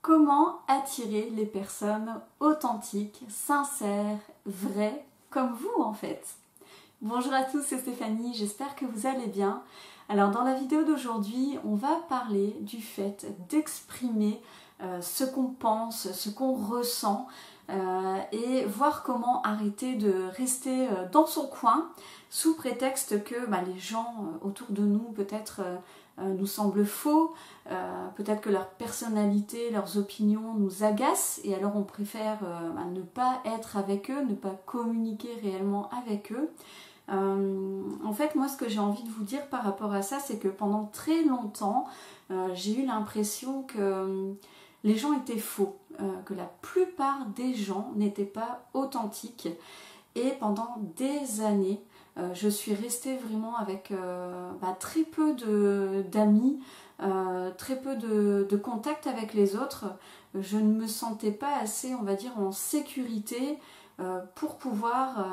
Comment attirer les personnes authentiques, sincères, vraies, comme vous en fait? Bonjour à tous, c'est Stéphanie, j'espère que vous allez bien. Alors dans la vidéo d'aujourd'hui, on va parler du fait d'exprimer ce qu'on pense, ce qu'on ressent et voir comment arrêter de rester dans son coin sous prétexte que les gens autour de nous peut-être nous semblent faux, peut-être que leur personnalité, leurs opinions nous agacent et alors on préfère ne pas être avec eux, ne pas communiquer réellement avec eux. En fait, moi, ce que j'ai envie de vous dire par rapport à ça, c'est que pendant très longtemps, j'ai eu l'impression que les gens étaient faux, que la plupart des gens n'étaient pas authentiques. Et pendant des années, je suis restée vraiment avec très peu d'amis, très peu de contact avec les autres. Je ne me sentais pas assez, on va dire, en sécurité pour pouvoir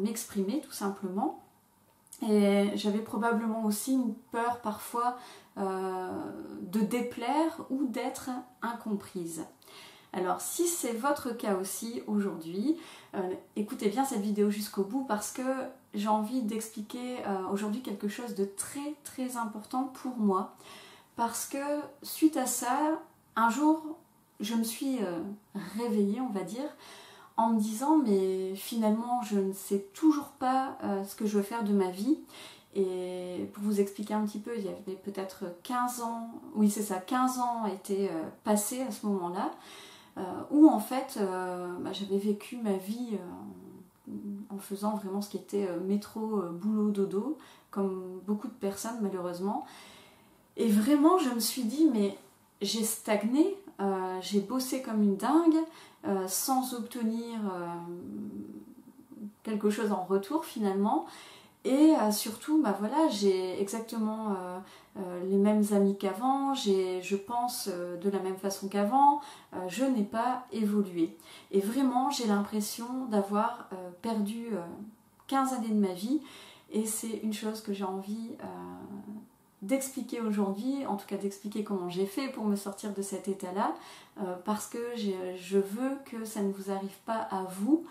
m'exprimer tout simplement. Et j'avais probablement aussi une peur parfois de déplaire ou d'être incomprise. Alors si c'est votre cas aussi aujourd'hui, écoutez bien cette vidéo jusqu'au bout parce que j'ai envie d'expliquer aujourd'hui quelque chose de très très important pour moi. Parce que suite à ça, un jour, je me suis réveillée, on va dire, en me disant mais finalement je ne sais toujours pas ce que je veux faire de ma vie. Et pour vous expliquer un petit peu, il y avait peut-être 15 ans, oui c'est ça, 15 ans étaient passés à ce moment-là, où en fait j'avais vécu ma vie en faisant vraiment ce qui était métro, boulot, dodo, comme beaucoup de personnes malheureusement. Et vraiment je me suis dit mais j'ai stagné, j'ai bossé comme une dingue, sans obtenir quelque chose en retour finalement. Et surtout, voilà, j'ai exactement les mêmes amis qu'avant, je pense de la même façon qu'avant, je n'ai pas évolué. Et vraiment, j'ai l'impression d'avoir perdu 15 années de ma vie et c'est une chose que j'ai envie d'expliquer aujourd'hui, en tout cas d'expliquer comment j'ai fait pour me sortir de cet état-là, parce que je veux que ça ne vous arrive pas à vous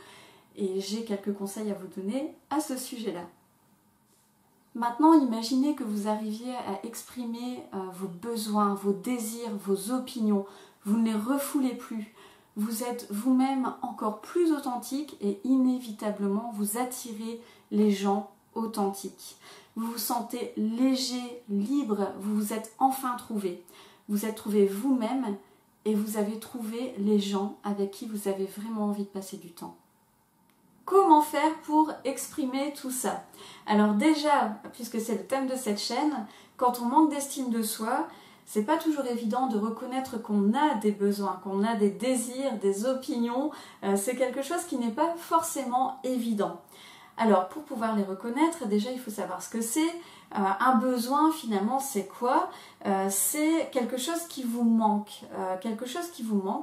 et j'ai quelques conseils à vous donner à ce sujet-là. Maintenant, imaginez que vous arriviez à exprimer vos besoins, vos désirs, vos opinions. Vous ne les refoulez plus. Vous êtes vous-même encore plus authentique et inévitablement vous attirez les gens authentiques. Vous vous sentez léger, libre, vous vous êtes enfin trouvé. Vous êtes trouvé vous-même et vous avez trouvé les gens avec qui vous avez vraiment envie de passer du temps. Comment faire pour exprimer tout ça? Alors déjà, puisque c'est le thème de cette chaîne, quand on manque d'estime de soi, c'est pas toujours évident de reconnaître qu'on a des besoins, qu'on a des désirs, des opinions. C'est quelque chose qui n'est pas forcément évident. Alors pour pouvoir les reconnaître, déjà il faut savoir ce que c'est. Un besoin finalement c'est quoi? C'est quelque chose qui vous manque,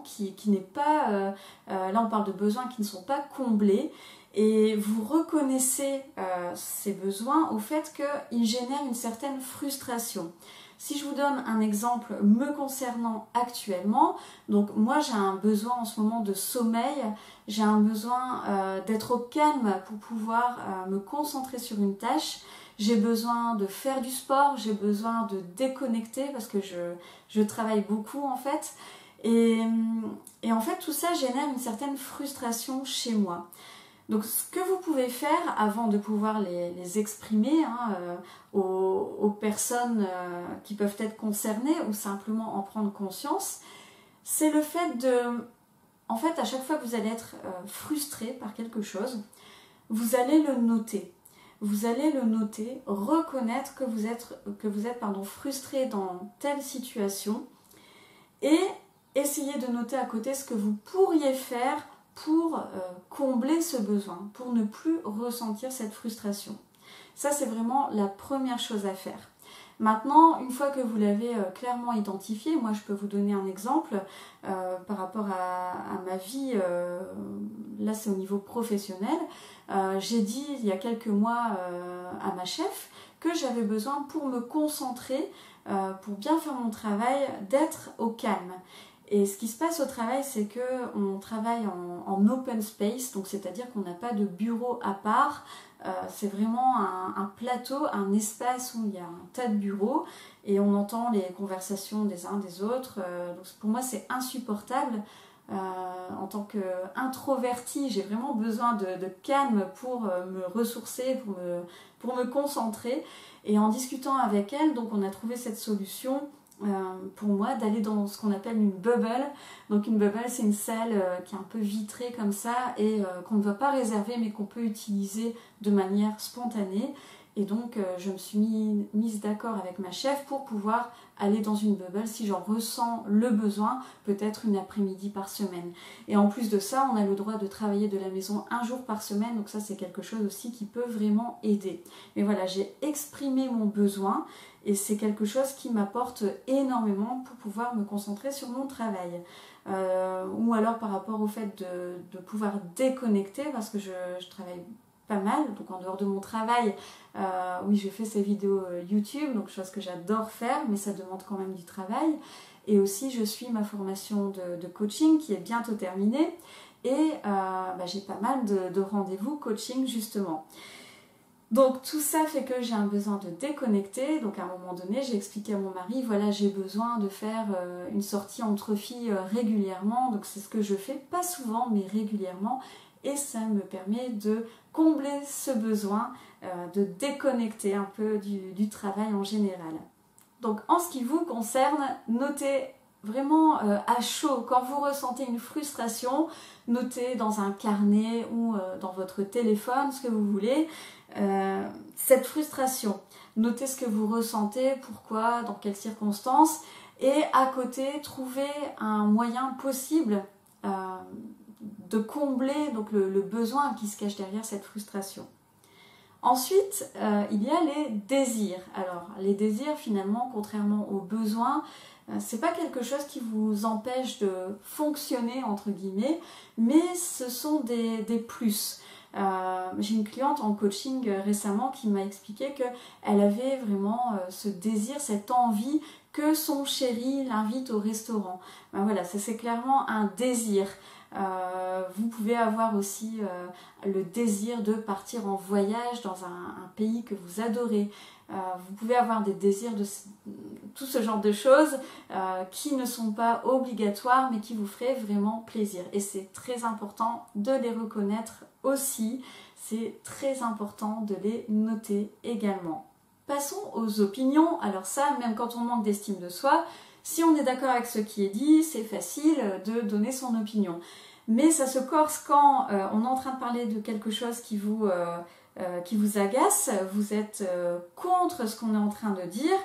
qui n'est pas, là on parle de besoins qui ne sont pas comblés. Et vous reconnaissez ces besoins au fait qu'ils génèrent une certaine frustration. Si je vous donne un exemple me concernant actuellement, donc moi j'ai un besoin en ce moment de sommeil, j'ai un besoin d'être au calme pour pouvoir me concentrer sur une tâche, j'ai besoin de faire du sport, j'ai besoin de déconnecter parce que je travaille beaucoup en fait. Et en fait tout ça génère une certaine frustration chez moi. Donc ce que vous pouvez faire avant de pouvoir les exprimer aux personnes qui peuvent être concernées ou simplement en prendre conscience, c'est le fait de, en fait à chaque fois que vous allez être frustré par quelque chose, vous allez le noter. Vous allez le noter, reconnaître que vous êtes frustré dans telle situation et essayer de noter à côté ce que vous pourriez faire pour combler ce besoin, pour ne plus ressentir cette frustration. Ça, c'est vraiment la première chose à faire. Maintenant, une fois que vous l'avez clairement identifié, moi je peux vous donner un exemple par rapport à ma vie, là c'est au niveau professionnel. J'ai dit il y a quelques mois à ma chef que j'avais besoin pour me concentrer, pour bien faire mon travail, d'être au calme. Et ce qui se passe au travail, c'est qu'on travaille en open space, donc c'est-à-dire qu'on n'a pas de bureau à part. C'est vraiment un plateau, un espace où il y a un tas de bureaux et on entend les conversations des uns des autres. Donc pour moi, c'est insupportable. En tant qu'introvertie, j'ai vraiment besoin de calme pour me ressourcer, pour me concentrer. Et en discutant avec elle, donc on a trouvé cette solution pour moi d'aller dans ce qu'on appelle une bubble. Donc une bubble, c'est une salle qui est un peu vitrée comme ça et qu'on ne doit pas réserver mais qu'on peut utiliser de manière spontanée. Et donc je me suis mise d'accord avec ma chef pour pouvoir aller dans une bubble si j'en ressens le besoin, peut-être une après-midi par semaine. Et en plus de ça, on a le droit de travailler de la maison un jour par semaine, donc ça c'est quelque chose aussi qui peut vraiment aider. Mais voilà, j'ai exprimé mon besoin et c'est quelque chose qui m'apporte énormément pour pouvoir me concentrer sur mon travail. Ou alors par rapport au fait de pouvoir déconnecter, parce que je travaille pas mal, donc en dehors de mon travail, oui, je fais ces vidéos YouTube, donc chose que j'adore faire, mais ça demande quand même du travail. Et aussi, je suis ma formation de coaching qui est bientôt terminée, et j'ai pas mal de rendez-vous coaching justement. Donc tout ça fait que j'ai un besoin de déconnecter, donc à un moment donné j'ai expliqué à mon mari, voilà, j'ai besoin de faire une sortie entre filles régulièrement, donc c'est ce que je fais, pas souvent mais régulièrement, et ça me permet de combler ce besoin de déconnecter un peu du travail en général. Donc en ce qui vous concerne, notez vraiment à chaud, quand vous ressentez une frustration, notez dans un carnet ou dans votre téléphone, ce que vous voulez, cette frustration. Notez ce que vous ressentez, pourquoi, dans quelles circonstances, et à côté, trouvez un moyen possible de combler donc, le besoin qui se cache derrière cette frustration. Ensuite, il y a les désirs. Alors, les désirs, finalement, contrairement aux besoins, c'est pas quelque chose qui vous empêche de fonctionner, entre guillemets, mais ce sont des plus. J'ai une cliente en coaching récemment qui m'a expliqué qu'elle avait vraiment ce désir, cette envie que son chéri l'invite au restaurant. Voilà, ça c'est clairement un désir. Vous pouvez avoir aussi le désir de partir en voyage dans un pays que vous adorez. Vous pouvez avoir des désirs de tout ce genre de choses qui ne sont pas obligatoires mais qui vous feraient vraiment plaisir. Et c'est très important de les reconnaître aussi. C'est très important de les noter également. Passons aux opinions. Alors ça, même quand on manque d'estime de soi, si on est d'accord avec ce qui est dit, c'est facile de donner son opinion. Mais ça se corse quand on est en train de parler de quelque chose qui vous agace, vous êtes contre ce qu'on est en train de dire,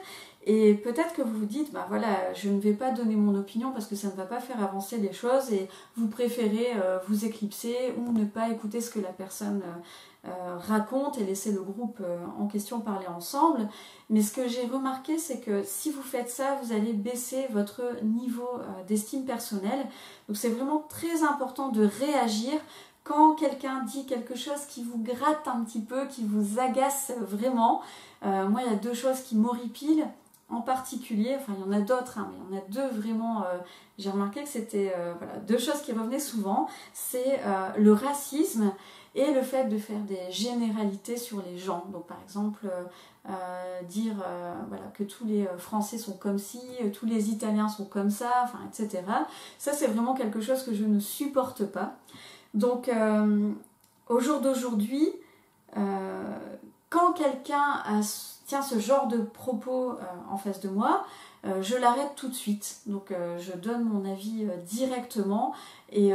et peut-être que vous vous dites, bah voilà, je ne vais pas donner mon opinion parce que ça ne va pas faire avancer les choses, et vous préférez vous éclipser ou ne pas écouter ce que la personne raconte et laisser le groupe en question parler ensemble. Mais ce que j'ai remarqué, c'est que si vous faites ça, vous allez baisser votre niveau d'estime personnelle. Donc c'est vraiment très important de réagir quand quelqu'un dit quelque chose qui vous gratte un petit peu, qui vous agace vraiment. Moi, il y a deux choses qui m'horripilent en particulier, enfin il y en a d'autres, hein, mais il y en a deux vraiment, j'ai remarqué que c'était deux choses qui revenaient souvent, c'est le racisme et le fait de faire des généralités sur les gens. Donc par exemple, dire que tous les Français sont comme ci, tous les Italiens sont comme ça, enfin, etc. Ça c'est vraiment quelque chose que je ne supporte pas. Donc au jour d'aujourd'hui, quand quelqu'un tient ce genre de propos en face de moi, je l'arrête tout de suite. Donc je donne mon avis directement et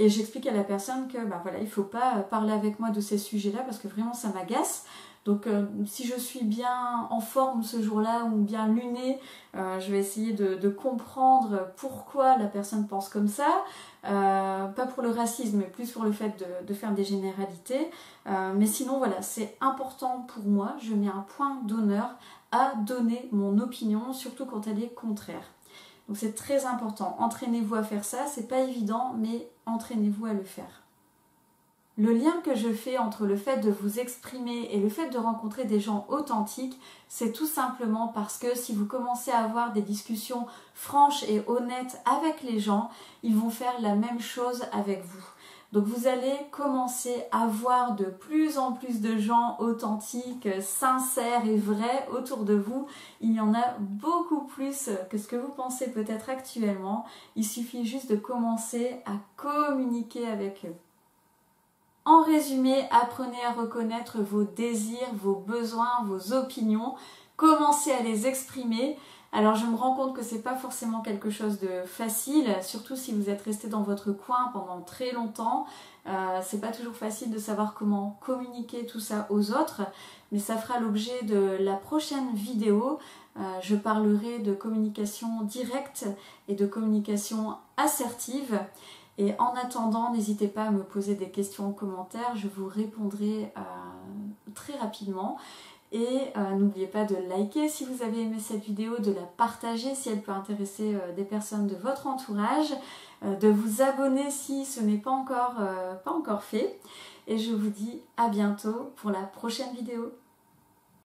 j'explique à la personne que il ne faut pas parler avec moi de ces sujets-là parce que vraiment ça m'agace. Donc si je suis bien en forme ce jour-là ou bien lunée, je vais essayer de comprendre pourquoi la personne pense comme ça. Pas pour le racisme, mais plus pour le fait de faire des généralités. Mais sinon, voilà, c'est important pour moi. Je mets un point d'honneur à donner mon opinion, surtout quand elle est contraire. Donc c'est très important. Entraînez-vous à faire ça. C'est pas évident, mais entraînez-vous à le faire. Le lien que je fais entre le fait de vous exprimer et le fait de rencontrer des gens authentiques, c'est tout simplement parce que si vous commencez à avoir des discussions franches et honnêtes avec les gens, ils vont faire la même chose avec vous. Donc vous allez commencer à voir de plus en plus de gens authentiques, sincères et vrais autour de vous. Il y en a beaucoup plus que ce que vous pensez peut-être actuellement. Il suffit juste de commencer à communiquer avec eux. En résumé, apprenez à reconnaître vos désirs, vos besoins, vos opinions. Commencez à les exprimer. Alors je me rends compte que c'est pas forcément quelque chose de facile, surtout si vous êtes resté dans votre coin pendant très longtemps. C'est pas toujours facile de savoir comment communiquer tout ça aux autres, mais ça fera l'objet de la prochaine vidéo. Je parlerai de communication directe et de communication assertive. Et en attendant, n'hésitez pas à me poser des questions en commentaire, je vous répondrai très rapidement. Et n'oubliez pas de liker si vous avez aimé cette vidéo, de la partager si elle peut intéresser des personnes de votre entourage, de vous abonner si ce n'est pas encore fait. Et je vous dis à bientôt pour la prochaine vidéo.